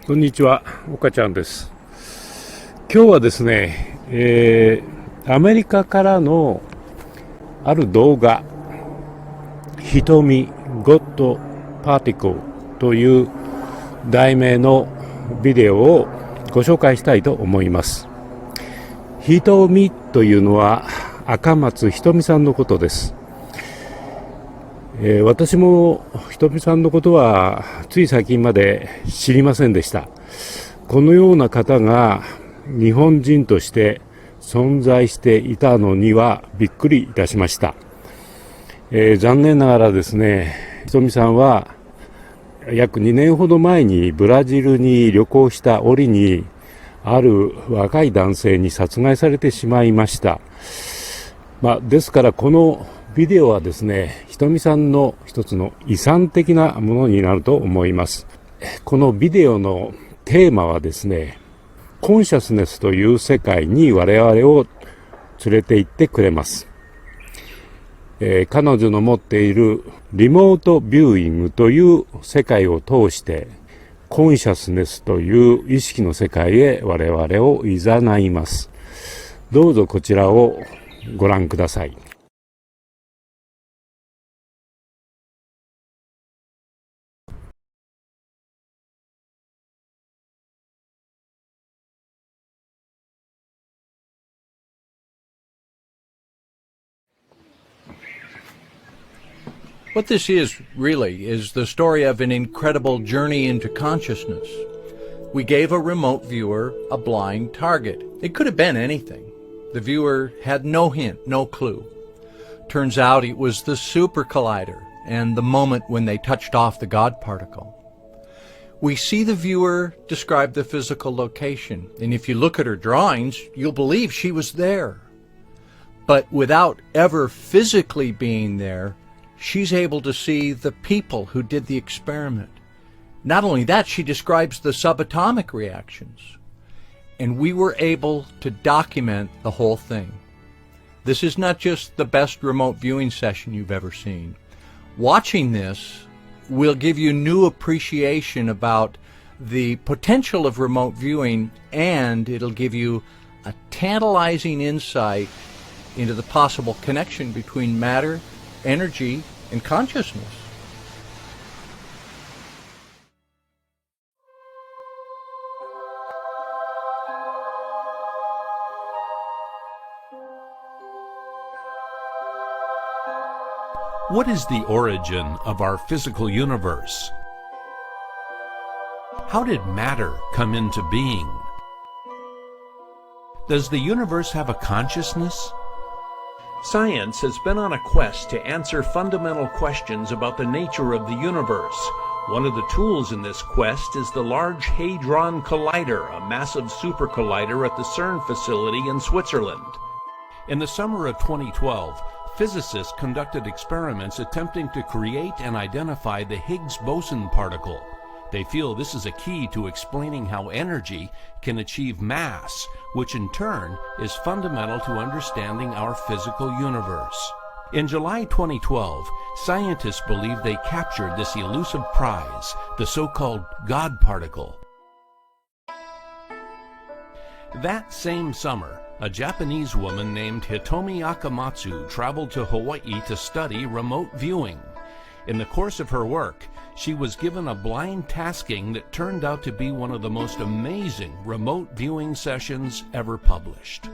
こんにちは、岡ちゃんです。今日はですね、アメリカからのある動画、瞳ゴッドパーティクルという題名のビデオをご紹介したいと思います。瞳というのは赤松瞳さんのことです。私も瞳さんのことはつい最近まで知りませんでした。このような方が日本人として存在していたのにはびっくりいたしました。残念ながらですね、瞳さんは約2年ほど前にブラジルに旅行した折にある若い男性に殺害されてしまいました。ですからこのビデオはですね、瞳さんの一つの遺産的なものになると思います。このビデオのテーマはですね、コンシャスネスという世界に我々を連れて行ってくれます。彼女の持っているリモートビューイングという世界を通してコンシャスネスという意識の世界へ我々を誘います。どうぞこちらをご覧ください。What this is, really, is the story of an incredible journey into consciousness. We gave a remote viewer a blind target. It could have been anything. The viewer had no hint, no clue. Turns out it was the super collider and the moment when they touched off the God particle. We see the viewer describe the physical location, and if you look at her drawings, you'll believe she was there. But without ever physically being there, she's able to see the people who did the experiment. Not only that, she describes the subatomic reactions. And we were able to document the whole thing. This is not just the best remote viewing session you've ever seen. Watching this will give you new appreciation about the potential of remote viewing, and it'll give you a tantalizing insight into the possible connection between matter, energy, and consciousness. What is the origin of our physical universe? How did matter come into being? Does the universe have a consciousness? Science has been on a quest to answer fundamental questions about the nature of the universe. One of the tools in this quest is the Large Hadron Collider, a massive super collider at the CERN facility in Switzerland. In the summer of 2012, physicists conducted experiments attempting to create and identify the Higgs boson particle. They feel this is a key to explaining how energy can achieve mass, which in turn is fundamental to understanding our physical universe. In July 2012, scientists believe they captured this elusive prize, the so-called God particle. That same summer, a Japanese woman named Hitomi Akamatsu traveled to Hawaii to study remote viewing. In the course of her work, she was given a blind tasking that turned out to be one of the most amazing remote viewing sessions ever published.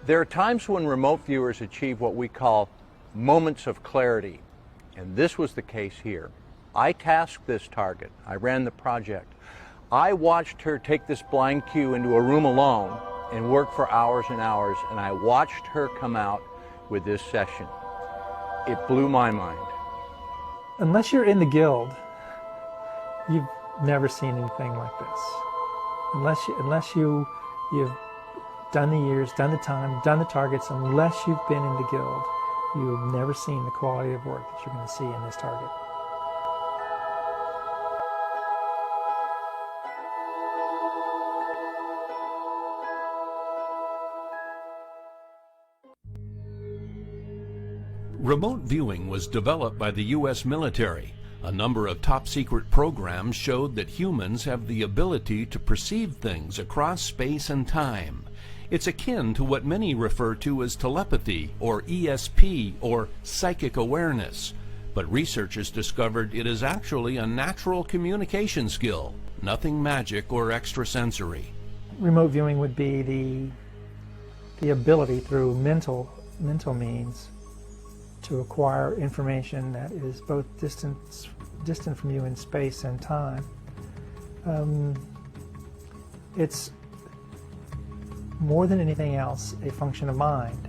There are times when remote viewers achieve what we call moments of clarity, and this was the case here. I tasked this target. I ran the project. I watched her take this blind cue into a room alone and work for hours and hours, and I watched her come out with this session. It blew my mind. Unless you're in the guild, you've never seen anything like this. Unless you've done the years, done the time, done the targets, unless you've been in the guild, you've never seen the quality of work that you're going to see in this target. Remote viewing was developed by the U.S. military. A number of top-secret programs showed that humans have the ability to perceive things across space and time. It's akin to what many refer to as telepathy, or ESP, or psychic awareness. But researchers discovered it is actually a natural communication skill, nothing magic or extrasensory. Remote viewing would be the ability through mental means to acquire information that is both distant from you in space and time. It's more than anything else a function of mind.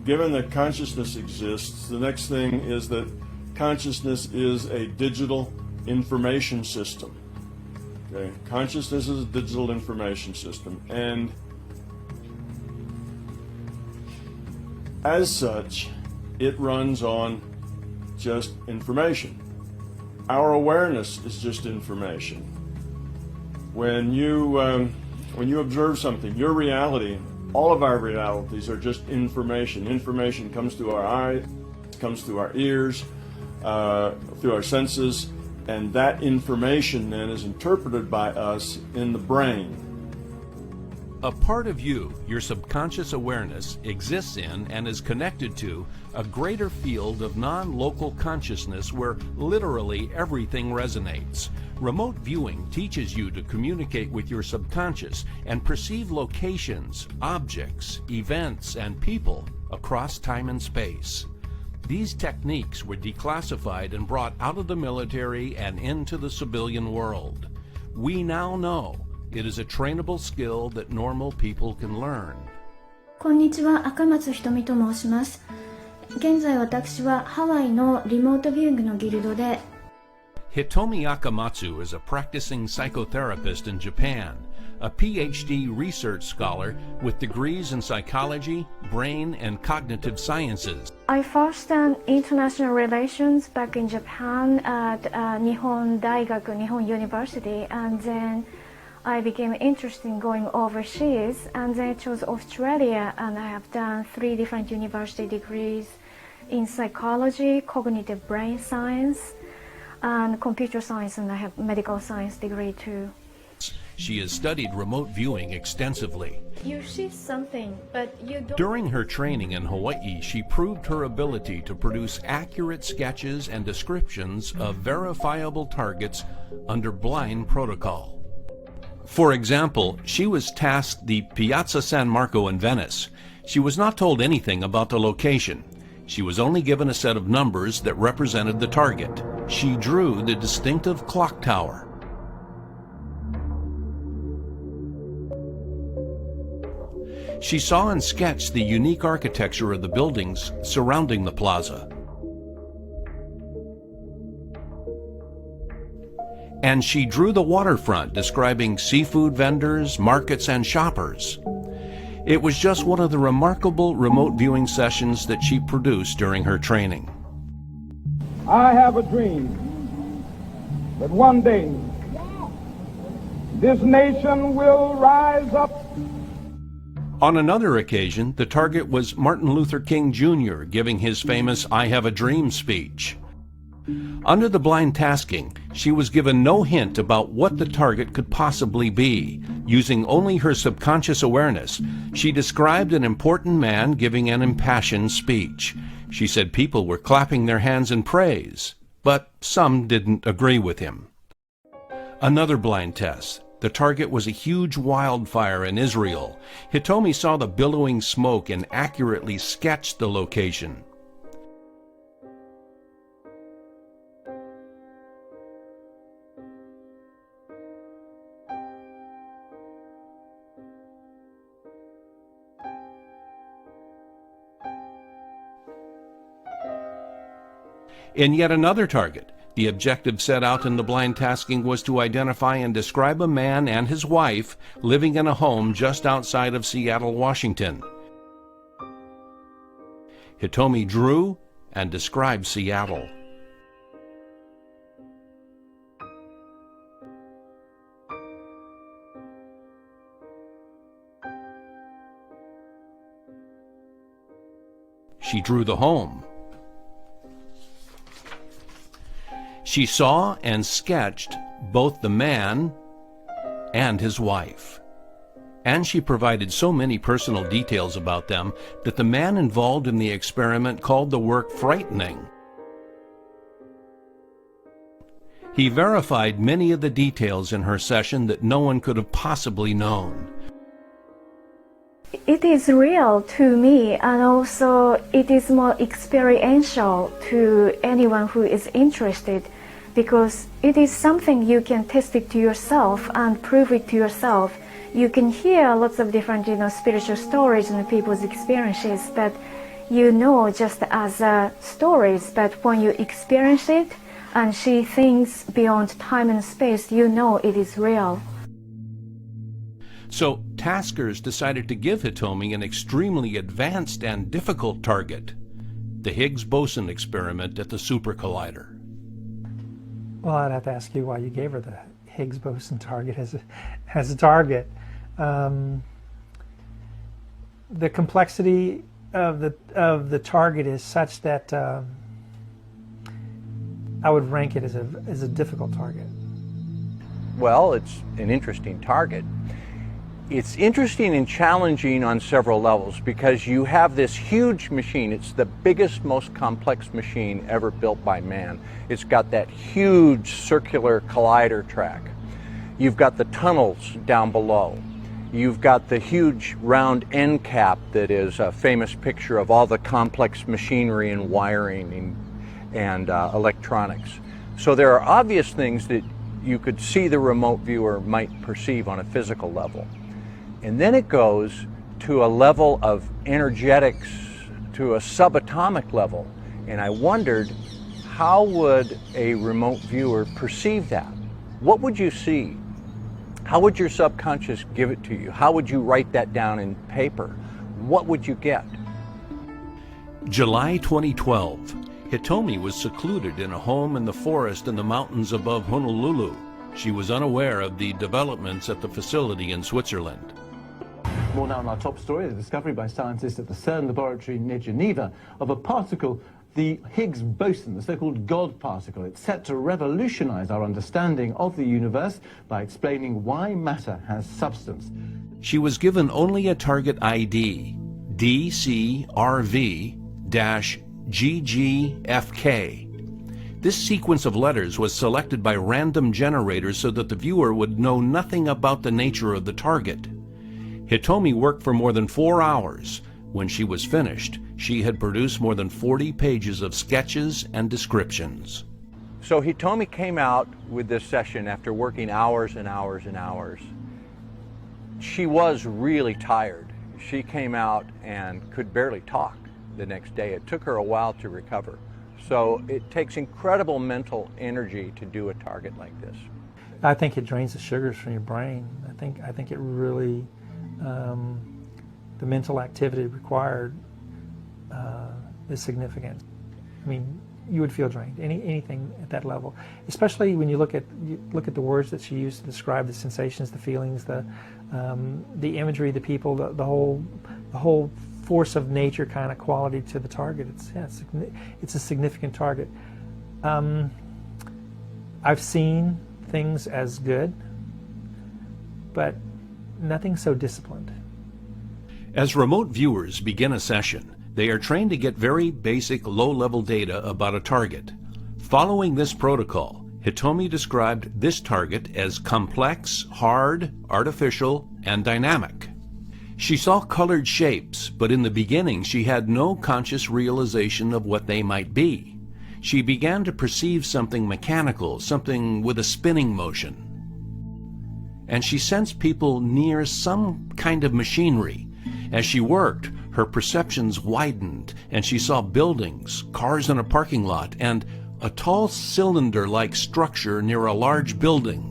Given that consciousness exists, the next thing is that consciousness is a digital information system. Okay? Consciousness is a digital information system, and as such, it runs on just information. Our awareness is just information. When you observe something, your reality, all of our realities are just information. Information comes through our eyes, comes through our ears, through our senses, and that information then is interpreted by us in the brain. A part of you, your subconscious awareness, exists in and is connected to a greater field of non-local consciousness where literally everything resonates. Remote viewing teaches you to communicate with your subconscious and perceive locations, objects, events, and people across time and space. These techniques were declassified and brought out of the military and into the civilian world. We now know it is a trainable skill that normal people can learn. こんにちは、赤松瞳と申します。現在私はハワイのリモートビューイングのギルドで Hitomi Akamatsu is a practicing psychotherapist in Japan, a PhD research scholar with degrees in psychology, brain, and cognitive sciences. I first studied international relations back in Japan at Nihon Daigaku, Nihon University, and then I became interested in going overseas, and then I chose Australia, and I have done 3 different university degrees in psychology, cognitive brain science, and computer science, and I have medical science degree too. She has studied remote viewing extensively. You see something, but you don't. During her training in Hawaii, she proved her ability to produce accurate sketches and descriptions of verifiable targets under blind protocol. For example, she was tasked the Piazza San Marco in Venice. She was not told anything about the location. She was only given a set of numbers that represented the target. She drew the distinctive clock tower. She saw and sketched the unique architecture of the buildings surrounding the plaza. And she drew the waterfront, describing seafood vendors, markets, and shoppers. It was just one of the remarkable remote viewing sessions that she produced during her training. I have a dream that one day this nation will rise up. On another occasion, the target was Martin Luther King Jr. giving his famous "I Have a Dream" speech. Under the blind tasking, she was given no hint about what the target could possibly be. Using only her subconscious awareness, she described an important man giving an impassioned speech. She said people were clapping their hands in praise, but some didn't agree with him. Another blind test. The target was a huge wildfire in Israel. Hitomi saw the billowing smoke and accurately sketched the location. In yet another target, the objective set out in the blind tasking was to identify and describe a man and his wife living in a home just outside of Seattle, Washington. Hitomi drew and described Seattle. She drew the home. She saw and sketched both the man and his wife. And she provided so many personal details about them that the man involved in the experiment called the work frightening. He verified many of the details in her session that no one could have possibly known. It is real to me, and also it is more experiential to anyone who is interested, because it is something you can test it to yourself and prove it to yourself. You can hear lots of different, spiritual stories and people's experiences, but just as stories. But when you experience it and see things beyond time and space, it is real. So taskers decided to give Hitomi an extremely advanced and difficult target, the Higgs boson experiment at the super collider. Well, I'd have to ask you why you gave her the Higgs boson target as a target. The complexity of the target is such that I would rank it as a difficult target. Well, it's an interesting target. It's interesting and challenging on several levels because you have this huge machine. It's the biggest, most complex machine ever built by man. It's got that huge circular collider track. You've got the tunnels down below. You've got the huge round end cap that is a famous picture of all the complex machinery and wiring and electronics. So there are obvious things that you could see the remote viewer might perceive on a physical level. And then it goes to a level of energetics, to a subatomic level. And I wondered, how would a remote viewer perceive that? What would you see? How would your subconscious give it to you? How would you write that down in paper? What would you get? July 2012. Hitomi was secluded in a home in the forest in the mountains above Honolulu. She was unaware of the developments at the facility in Switzerland. More now on our top story, the discovery by scientists at the CERN laboratory near Geneva of a particle, the Higgs boson, the so-called God particle. It's set to revolutionize our understanding of the universe by explaining why matter has substance. She was given only a target ID, DCRV-GGFK. This sequence of letters was selected by random generators so that the viewer would know nothing about the nature of the target. Hitomi worked for more than 4 hours. When she was finished, she had produced more than 40 pages of sketches and descriptions. So Hitomi came out with this session after working hours and hours and hours. She was really tired. She came out and could barely talk the next day. It took her a while to recover. So it takes incredible mental energy to do a target like this. I think it drains the sugars from your brain. I think it really, the mental activity required is significant. I mean, you would feel drained. Anything at that level, especially when you look at the words that she used to describe the sensations, the feelings, the imagery, the people, the whole force of nature kind of quality to the target. It's a significant target. I've seen things as good, but nothing so disciplined. As remote viewers begin a session, they are trained to get very basic low-level data about a target. Following this protocol, Hitomi described this target as complex, hard, artificial, and dynamic. She saw colored shapes, but in the beginning she had no conscious realization of what they might be. She began to perceive something mechanical, something with a spinning motion. And she sensed people near some kind of machinery. As she worked, her perceptions widened, and she saw buildings, cars in a parking lot, and a tall cylinder-like structure near a large building.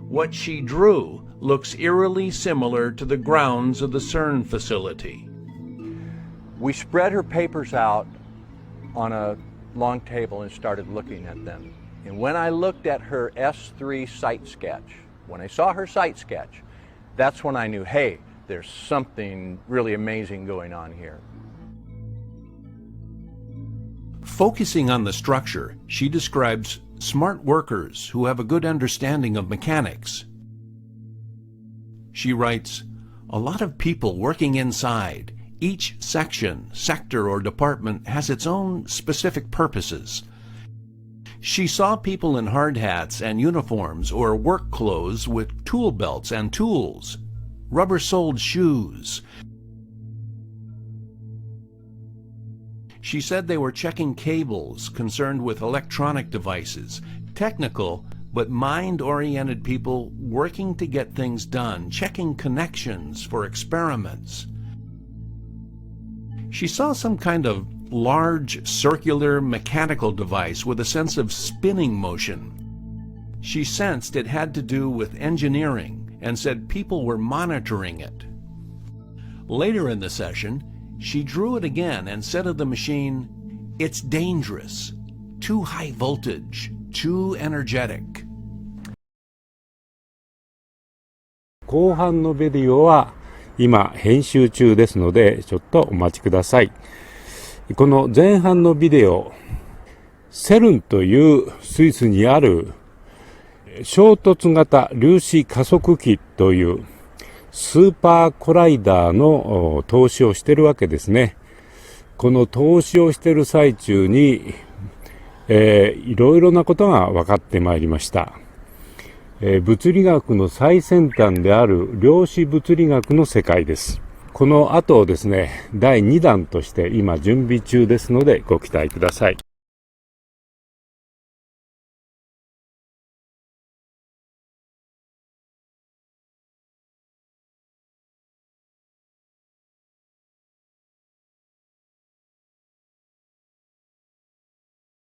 What she drew looks eerily similar to the grounds of the CERN facility. We spread her papers out on a long table and started looking at them. And when I looked at her S3 site sketch, when I saw her site sketch, that's when I knew, hey, there's something really amazing going on here. Focusing on the structure, she describes smart workers who have a good understanding of mechanics. She writes, "A lot of people working inside. Each section, sector, or department has its own specific purposes." She saw people in hard hats and uniforms or work clothes with tool belts and tools, rubber-soled shoes. She said they were checking cables, concerned with electronic devices, technical but mind-oriented people working to get things done, checking connections for experiments. She saw some kind of large circular mechanical device with a sense of spinning motion. She sensed it had to do with engineering and said people were monitoring it. Later in the session, she drew it again and said of the machine, "It's dangerous, too high voltage, too energetic." 後半のビデオは今編集中ですので、ちょっとお待ちください。この前半のビデオ、CERNというスイスにある衝突型粒子加速器というスーパーコライダーの投資をしているわけですね。この投資をしている最中に、いろいろなことが分かってまいりました。物理学の最先端である量子物理学の世界です。この後をですね、第2弾として今準備中ですのでご期待ください。